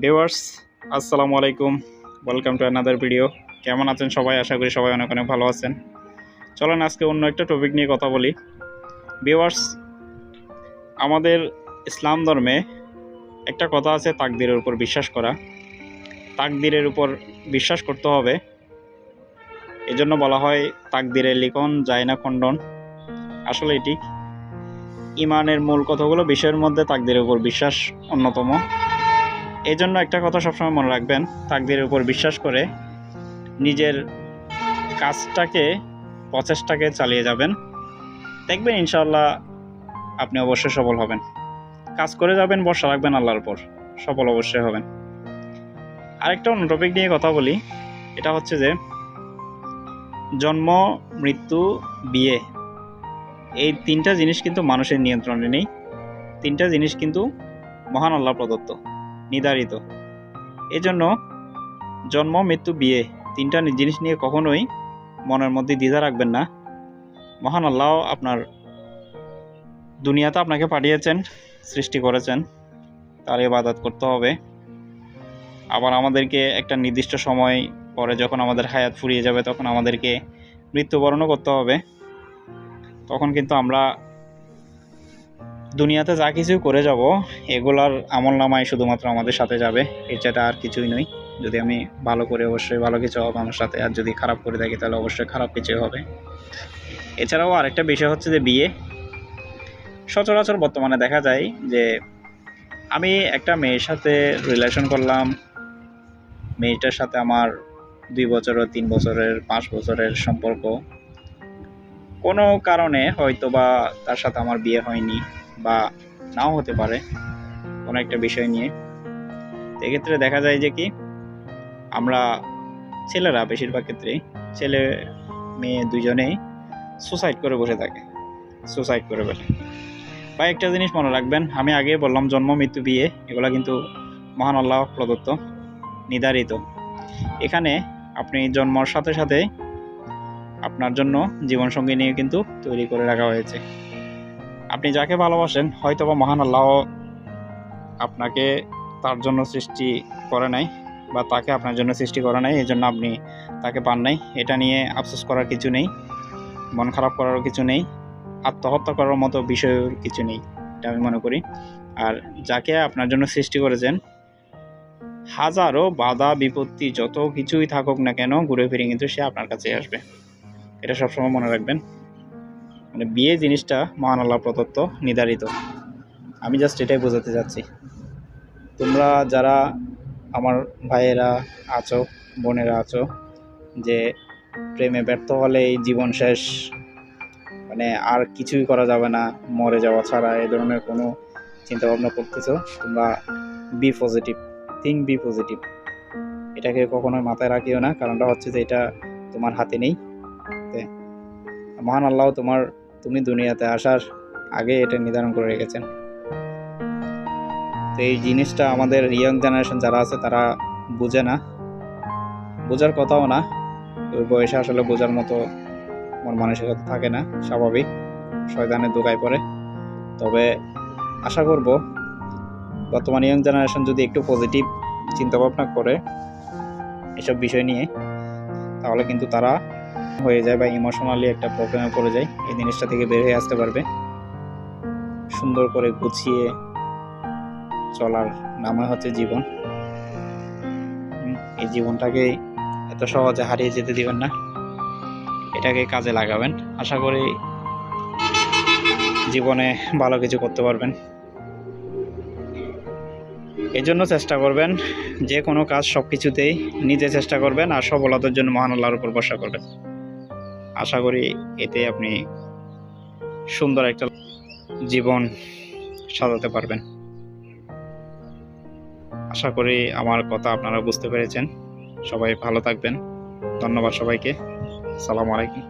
Viewers, আসসালামু আলাইকুম। Welcome to another video. কেমন আছেন সবাই? আশা করি সবাই অনেক অনেক ভালো আছেন। চলেন আজকে অন্য একটা টপিক নিয়ে কথা বলি। ভিউয়ার্স, আমাদের ইসলাম ধর্মে একটা কথা আছে, তাকদীরের উপর বিশ্বাস করা। তাকদীরের উপর বিশ্বাস করতে হবে, এজন্য বলা হয় তাকদীরে লিখন যায় না খণ্ডন। আসলে এটি ইমানের মূল কতগুলো বিষয়ের মধ্যে তাকদীরের উপর বিশ্বাস অন্যতম। এই জন্য একটা কথা সবসময় মনে রাখবেন, তাকদীরের উপর বিশ্বাস করে নিজের কাজটাকে প্রচেষ্টাকে চালিয়ে যাবেন, দেখবেন ইনশাআল্লাহ আপনি অবশ্যই সফল হবেন। কাজ করে যাবেন, ভরসা রাখবেন আল্লাহর উপর, সফল অবশ্যই হবেন। আরেকটা অন্য টপিক নিয়ে কথা বলি। এটা হচ্ছে যে জন্ম, মৃত্যু, বিয়ে, এই তিনটা জিনিস কিন্তু মানুষের নিয়ন্ত্রণে নেই। তিনটা জিনিস কিন্তু মহান আল্লাহ প্রদত্ত, নির্ধারিত। এই জন্য জন্ম, মৃত্যু, বিয়ে তিনটা জিনিস নিয়ে কখনোই মনের মধ্যে দ্বিধা রাখবেন না। মহান আল্লাহ আপনার দুনিয়াতে আপনাকে পাঠিয়েছেন, সৃষ্টি করেছেন, তার ইবাদত করতে হবে। আবার আমাদেরকে একটা নির্দিষ্ট সময় পরে যখন আমাদের হায়াত ফুরিয়ে যাবে, তখন আমাদেরকে মৃত্যুবরণও করতে হবে। তখন কিন্তু আমরা দুনিয়াতে যা কিছু করে যাব, এগুলার আমলনামায় শুধুমাত্র আমাদের সাথে যাবে, এছাড়া আর কিছুই নয়। যদি আমি ভালো করে অবশ্যই ভালো কিছু হবে আমার সাথে, আর যদি খারাপ করে থাকি তাহলে অবশ্যই খারাপ কিছু হবে। এছাড়াও আরেকটা বিষয় হচ্ছে যে বিয়ে। সচরাচর বর্তমানে দেখা যায় যে আমি একটা মেয়ের সাথে রিলেশন করলাম, মেয়েটার সাথে আমার 2 বছরের, 3 বছরের, 5 বছরের সম্পর্ক। কোনো কারণে হয়তো বা তার সাথে আমার বিয়ে হয়নি, বা নাও হতে পারে কোনো একটা বিষয় নিয়ে। এক্ষেত্রে দেখা যায় যে কি, আমরা ছেলেরা বেশিরভাগ ক্ষেত্রেই, ছেলে মেয়ে দুজনেই সুসাইড করে বসে থাকে, সুসাইড করে বসে। বা একটা জিনিস মনে রাখবেন, আমি আগে বললাম জন্ম, মৃত্যু, বিয়ে এগুলো কিন্তু মহান আল্লাহ প্রদত্ত, নির্ধারিত। এখানে আপনি জন্মের সাথে সাথে আপনার জন্য জীবনসঙ্গী নিয়ে কিন্তু তৈরি করে রাখা হয়েছে। আপনি যাকে ভালোবাসেন, হয়তো বা মহান আল্লাহ আপনাকে তার জন্য সৃষ্টি করে নাই, বা তাকে আপনার জন্য সৃষ্টি করে নাই, এই জন্য আপনি তাকে পান নাই। এটা নিয়ে আফসোস করার কিছু নেই, মন খারাপ করারও কিছু নেই, আত্মহত্যা করার মতো বিষয়ের কিছু নেই, এটা আমি মনে করি। আর যাকে আপনার জন্য সৃষ্টি করেছেন, হাজারো বাধা বিপত্তি যত কিছুই থাকুক না কেন, ঘুরে ফিরে কিন্তু সে আপনার কাছে আসবে। এটা সবসময় মনে রাখবেন। মানে বিয়ে জিনিসটা মহান আল্লাহ প্রদত্ত, নির্ধারিত। আমি জাস্ট এটাই বোঝাতে চাচ্ছি। তোমরা যারা আমার ভাইয়েরা আছো, বোনেরা আছো, যে প্রেমে ব্যর্থ হলেই জীবন শেষ, মানে আর কিছুই করা যাবে না, মরে যাওয়া ছাড়া, এই ধরনের কোনো চিন্তা ভাবনা করতেছো, তোমরা be positive, think be positive. এটাকে কখনোই মাথায় রাখিও না, কারণটা হচ্ছে যে এটা তোমার হাতে নেই। মহান আল্লাহ তুমি দুনিয়াতে আসার আগে এটা নির্ধারণ করে রেখেছেন। তো এই জিনিসটা আমাদের ইয়ং জেনারেশন যারা আছে তারা বুঝে না, বোঝার কথাও না। ওই বয়সে আসলে বোঝার মতো মন মানসিকতা থাকে না, স্বাভাবিক, শয়তানের দোকায় পড়ে। তবে আশা করব বর্তমান ইয়ং জেনারেশন যদি একটু পজিটিভ চিন্তাভাবনা করে এসব বিষয় নিয়ে, তাহলে কিন্তু তারা হয়ে যায় বা ইমোশনালি একটা প্রবলেমে পড়ে যায়, এই জিনিসটা থেকে বের হয়ে আসতে পারবে। সুন্দর করে গুছিয়ে চলার নামই হচ্ছে জীবন। এই জীবনটাকে এত সহজে হারিয়ে যেতে দিবেন না, এটাকে কাজে লাগাবেন। আশা করি জীবনে ভালো কিছু করতে পারবেন। এই জন্য চেষ্টা করবেন, যে কোনো কাজ সব কিছুতেই নিজে চেষ্টা করবেন, আর সফলতার জন্য মহান আল্লাহর উপর ভরসা করবেন। আশা করি এতে আপনি সুন্দর একটা জীবন সাজাতে পারবেন। আশা করি আমার কথা আপনারা বুঝতে পেরেছেন। সবাই ভালো থাকবেন। ধন্যবাদ সবাইকে। আসসালামু আলাইকুম।